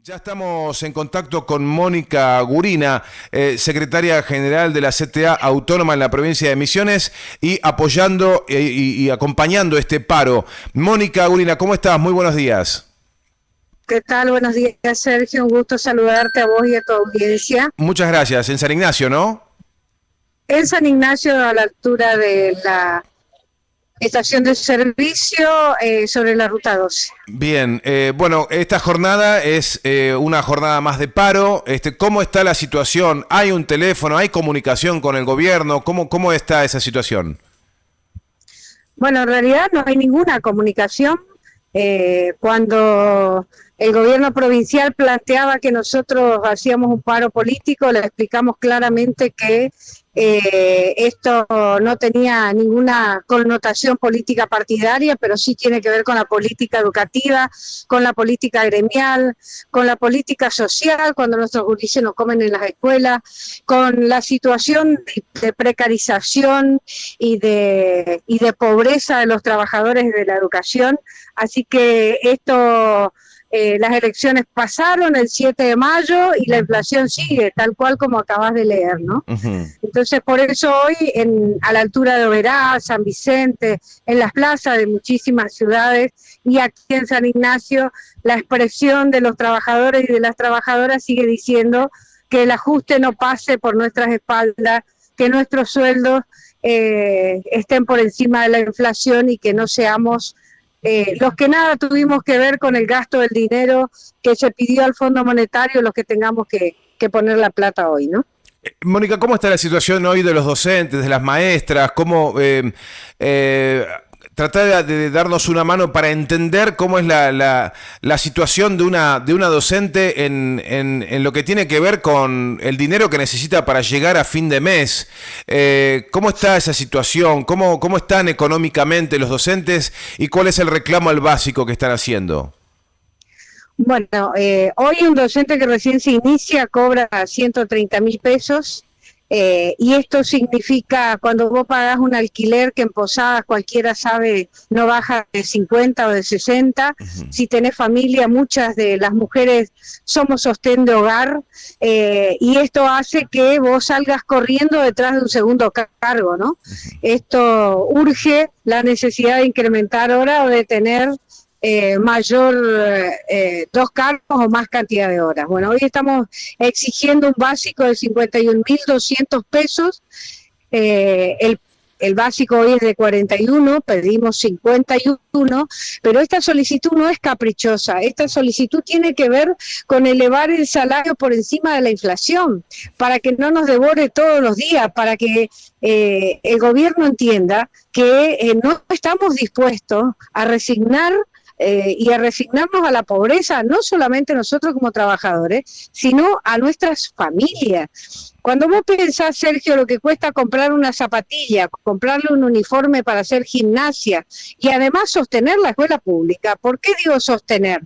Ya estamos en contacto con Mónica Gurina, secretaria general de la CTA Autónoma en la provincia de Misiones y apoyando y acompañando este paro. Mónica Gurina, ¿cómo estás? Muy buenos días. ¿Qué tal? Buenos días, Sergio. Un gusto saludarte a vos y a tu audiencia. Muchas gracias. En San Ignacio, ¿no? En San Ignacio, a la altura de la estación de servicio sobre la ruta 12. Bien, bueno, esta jornada es una jornada más de paro. ¿Cómo está la situación? ¿Hay un teléfono? ¿Hay comunicación con el gobierno? ¿Cómo está esa situación? Bueno, en realidad no hay ninguna comunicación. Cuando el gobierno provincial planteaba que nosotros hacíamos un paro político, le explicamos claramente que esto no tenía ninguna connotación política partidaria, pero sí tiene que ver con la política educativa, con la política gremial, con la política social, cuando nuestros gurises no comen en las escuelas, con la situación de precarización y de pobreza de los trabajadores de la educación. Así que esto... las elecciones pasaron el 7 de mayo y la inflación sigue, tal cual como acabas de leer, ¿no? Uh-huh. Entonces, por eso hoy, a la altura de Oberá, San Vicente, en las plazas de muchísimas ciudades y aquí en San Ignacio, la expresión de los trabajadores y de las trabajadoras sigue diciendo que el ajuste no pase por nuestras espaldas, que nuestros sueldos estén por encima de la inflación y que no seamos... los que nada tuvimos que ver con el gasto del dinero que se pidió al Fondo Monetario, los que tengamos que poner la plata hoy, ¿no? Mónica, ¿cómo está la situación hoy de los docentes, de las maestras? ¿Cómo tratar de darnos una mano para entender cómo es la situación de una docente en lo que tiene que ver con el dinero que necesita para llegar a fin de mes? ¿Cómo está esa situación? ¿Cómo están económicamente los docentes? ¿Y cuál es el reclamo al básico que están haciendo? Bueno, hoy un docente que recién se inicia cobra 130.000 pesos. Y esto significa, cuando vos pagás un alquiler que en Posadas cualquiera sabe no baja de 50 o de 60, uh-huh. Si tenés familia, muchas de las mujeres somos sostén de hogar, y esto hace que vos salgas corriendo detrás de un segundo cargo, ¿no? Uh-huh. Esto urge la necesidad de incrementar horas o de tener mayor 2 cargos o más cantidad de horas. Bueno, hoy estamos exigiendo un básico de 51.200 pesos. El básico hoy es de 41, pedimos 51, pero esta solicitud no es caprichosa, esta solicitud tiene que ver con elevar el salario por encima de la inflación, para que no nos devore todos los días, para que el gobierno entienda que no estamos dispuestos a resignar y a resignarnos a la pobreza, no solamente nosotros como trabajadores, sino a nuestras familias. Cuando vos pensás, Sergio, lo que cuesta comprar una zapatilla, comprarle un uniforme para hacer gimnasia y además sostener la escuela pública, ¿por qué digo sostener?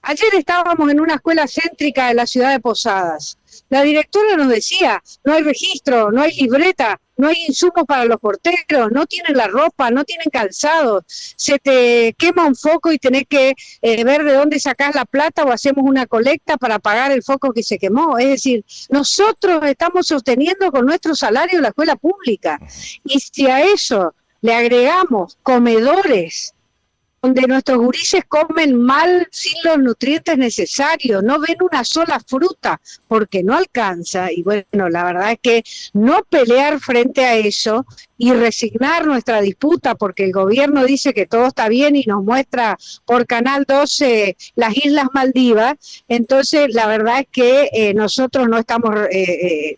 Ayer estábamos en una escuela céntrica de la ciudad de Posadas. La directora nos decía, no hay registro, no hay libreta, no hay insumos para los porteros, no tienen la ropa, no tienen calzado, se te quema un foco y tenés que ver de dónde sacás la plata o hacemos una colecta para pagar el foco que se quemó. Es decir, nosotros estamos sosteniendo con nuestro salario la escuela pública. Y si a eso le agregamos comedores, donde nuestros gurises comen mal sin los nutrientes necesarios, no ven una sola fruta porque no alcanza, y bueno, la verdad es que no pelear frente a eso y resignar nuestra disputa porque el gobierno dice que todo está bien y nos muestra por Canal 12 las Islas Maldivas, entonces la verdad es que nosotros no estamos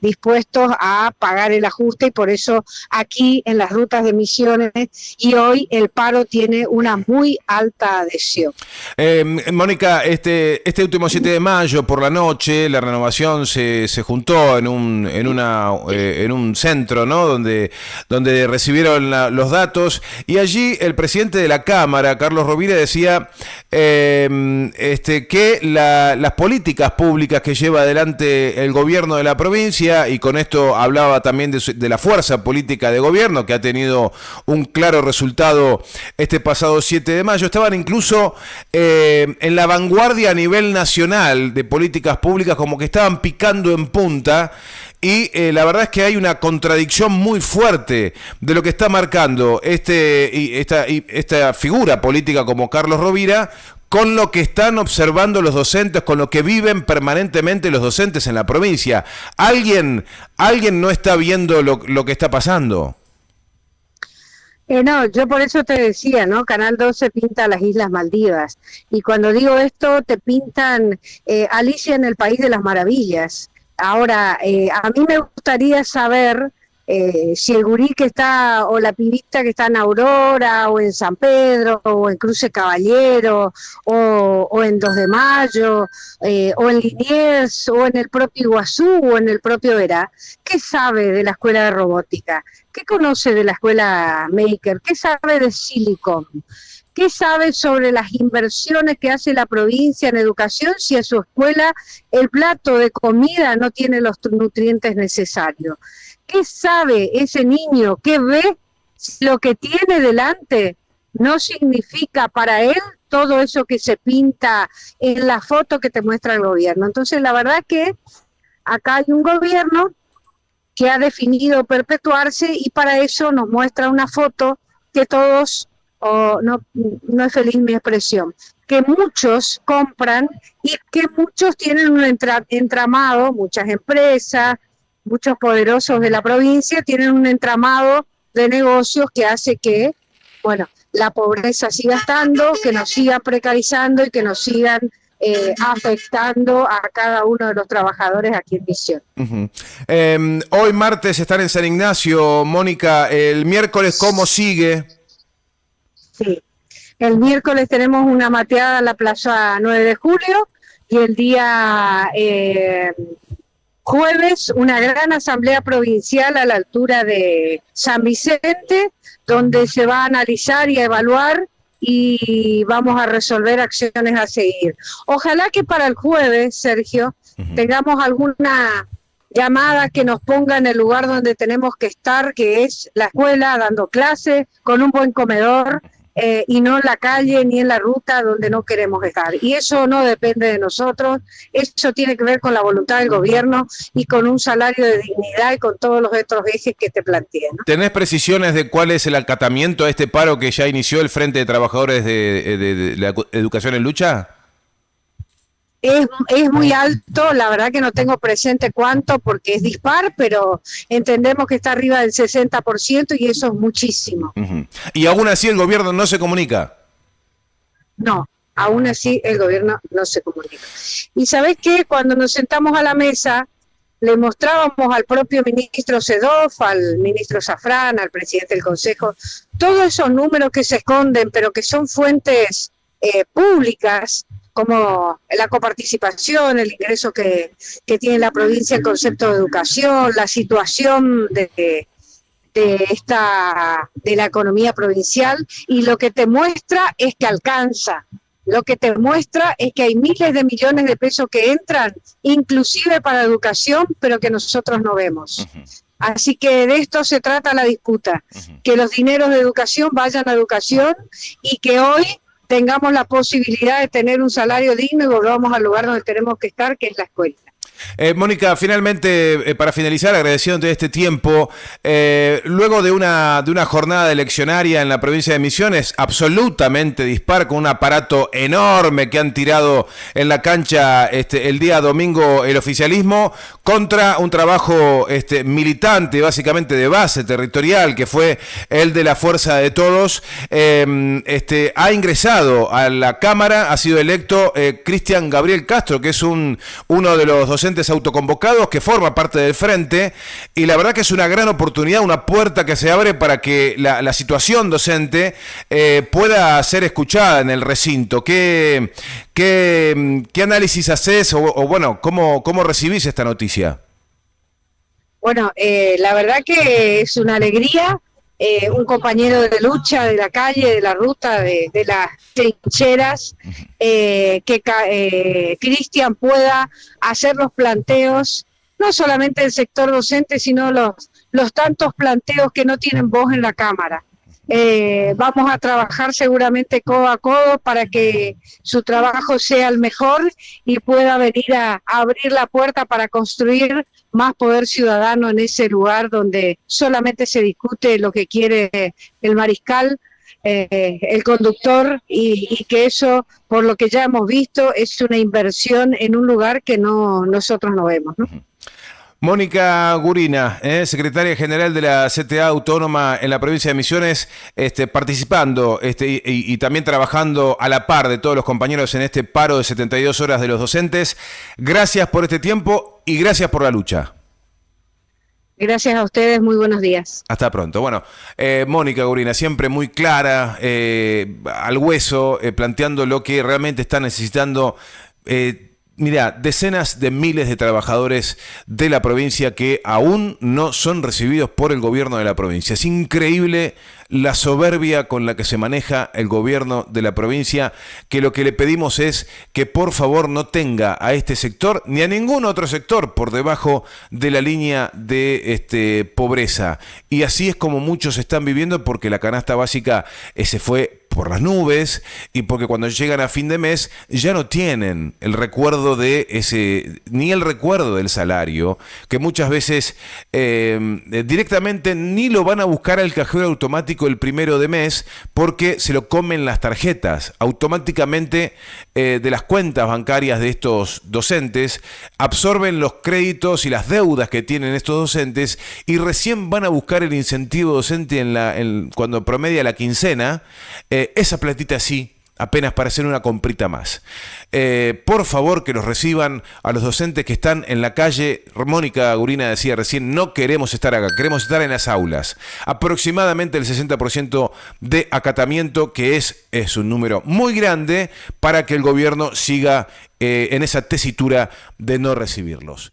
dispuestos a pagar el ajuste y por eso aquí en las rutas de Misiones y hoy el paro tiene una muy alta adhesión. Mónica, este último 7 de mayo por la noche la renovación se juntó en un centro, ¿no? donde recibieron los datos y allí el presidente de la Cámara, Carlos Rovira, decía que las políticas públicas que lleva adelante el gobierno de la provincia, y con esto hablaba también de la fuerza política de gobierno que ha tenido un claro resultado este pasado 7 de además ellos estaban incluso en la vanguardia a nivel nacional de políticas públicas, como que estaban picando en punta. Y la verdad es que hay una contradicción muy fuerte de lo que está marcando esta figura política como Carlos Rovira con lo que están observando los docentes, con lo que viven permanentemente los docentes en la provincia. ¿Alguien no está viendo lo que está pasando? No, yo por eso te decía, ¿no? Canal 12 pinta las Islas Maldivas. Y cuando digo esto, te pintan Alicia en el País de las Maravillas. Ahora, a mí me gustaría saber si el gurí que está, o la pibita que está en Aurora, o en San Pedro, o en Cruce Caballero, o en 2 de Mayo, o en Liniers, o en el propio Iguazú, o en el propio Verá, ¿qué sabe de la escuela de robótica? ¿Qué conoce de la escuela Maker? ¿Qué sabe de Silicon? ¿Qué sabe sobre las inversiones que hace la provincia en educación si a su escuela el plato de comida no tiene los nutrientes necesarios? ¿Qué sabe ese niño? ¿Qué ve si lo que tiene delante no significa para él todo eso que se pinta en la foto que te muestra el gobierno? Entonces, la verdad que acá hay un gobierno que ha definido perpetuarse y para eso nos muestra una foto que todos, no es feliz mi expresión, que muchos compran y que muchos tienen un entramado, muchas empresas, muchos poderosos de la provincia tienen un entramado de negocios que hace que, bueno, la pobreza siga estando, que nos sigan precarizando y que nos sigan afectando a cada uno de los trabajadores aquí en Misión. Hoy martes están en San Ignacio, Mónica. El miércoles, ¿cómo sigue? Sí, el miércoles tenemos una mateada en la Plaza 9 de Julio y el día jueves una gran asamblea provincial a la altura de San Vicente, donde se va a analizar y a evaluar y vamos a resolver acciones a seguir. Ojalá que para el jueves, Sergio, tengamos alguna llamada que nos ponga en el lugar donde tenemos que estar, que es la escuela, dando clases, con un buen comedor, y no en la calle ni en la ruta donde no queremos estar. Y eso no depende de nosotros, eso tiene que ver con la voluntad del gobierno y con un salario de dignidad y con todos los otros ejes que te planteé, ¿no? ¿Tenés precisiones de cuál es el acatamiento a este paro que ya inició el Frente de Trabajadores de la Educación en Lucha? Es muy alto, la verdad que no tengo presente cuánto porque es dispar, pero entendemos que está arriba del 60% y eso es muchísimo. Y aún así el gobierno no se comunica. No, aún así el gobierno no se comunica. Y ¿sabés qué? Cuando nos sentamos a la mesa, le mostrábamos al propio ministro Sedov, al ministro Zafrán, al presidente del Consejo, todos esos números que se esconden, pero que son fuentes públicas, como la coparticipación, el ingreso que tiene la provincia en concepto de educación, la situación de la economía provincial, y lo que te muestra es que alcanza, lo que te muestra es que hay miles de millones de pesos que entran, inclusive para educación, pero que nosotros no vemos. Así que de esto se trata la disputa, que los dineros de educación vayan a educación y que hoy tengamos la posibilidad de tener un salario digno y volvamos al lugar donde tenemos que estar, que es la escuela. Mónica, finalmente, para finalizar, agradeciéndote este tiempo, luego de una jornada eleccionaria en la provincia de Misiones, absolutamente dispar, con un aparato enorme que han tirado en la cancha el día domingo el oficialismo, contra un trabajo militante, básicamente de base territorial, que fue el de la Fuerza de Todos, ha ingresado a la Cámara, ha sido electo Cristian Gabriel Castro, que es uno de los docentes autoconvocados que forma parte del Frente, y la verdad que es una gran oportunidad, una puerta que se abre para que la situación docente pueda ser escuchada en el recinto. ¿Qué análisis haces o bueno, cómo recibís esta noticia? Bueno, la verdad que es una alegría, un compañero de lucha, de la calle, de la ruta, de las trincheras, que Cristian pueda hacer los planteos, no solamente del sector docente, sino los tantos planteos que no tienen voz en la Cámara. Vamos a trabajar seguramente codo a codo para que su trabajo sea el mejor y pueda venir a abrir la puerta para construir más poder ciudadano en ese lugar donde solamente se discute lo que quiere el mariscal, el conductor, y que eso, por lo que ya hemos visto, es una inversión en un lugar que nosotros no vemos, ¿no? Mónica Gurina, secretaria general de la CTA Autónoma en la provincia de Misiones, participando y también trabajando a la par de todos los compañeros en este paro de 72 horas de los docentes. Gracias por este tiempo y gracias por la lucha. Gracias a ustedes, muy buenos días. Hasta pronto. Bueno, Mónica Gurina, siempre muy clara, al hueso, planteando lo que realmente está necesitando. Mira, decenas de miles de trabajadores de la provincia que aún no son recibidos por el gobierno de la provincia. Es increíble la soberbia con la que se maneja el gobierno de la provincia, que lo que le pedimos es que por favor no tenga a este sector ni a ningún otro sector por debajo de la línea de pobreza. Y así es como muchos están viviendo, porque la canasta básica se fue por las nubes y porque cuando llegan a fin de mes ya no tienen el recuerdo de ese, ni el recuerdo del salario, que muchas veces directamente ni lo van a buscar al cajero automático el primero de mes, porque se lo comen las tarjetas automáticamente de las cuentas bancarias de estos docentes, absorben los créditos y las deudas que tienen estos docentes y recién van a buscar el incentivo docente cuando promedia la quincena. Esa platita sí, apenas para hacer una comprita más. Por favor, que los reciban a los docentes que están en la calle. Mónica Gurina decía recién, no queremos estar acá, queremos estar en las aulas. Aproximadamente el 60% de acatamiento, que es un número muy grande para que el gobierno siga en esa tesitura de no recibirlos.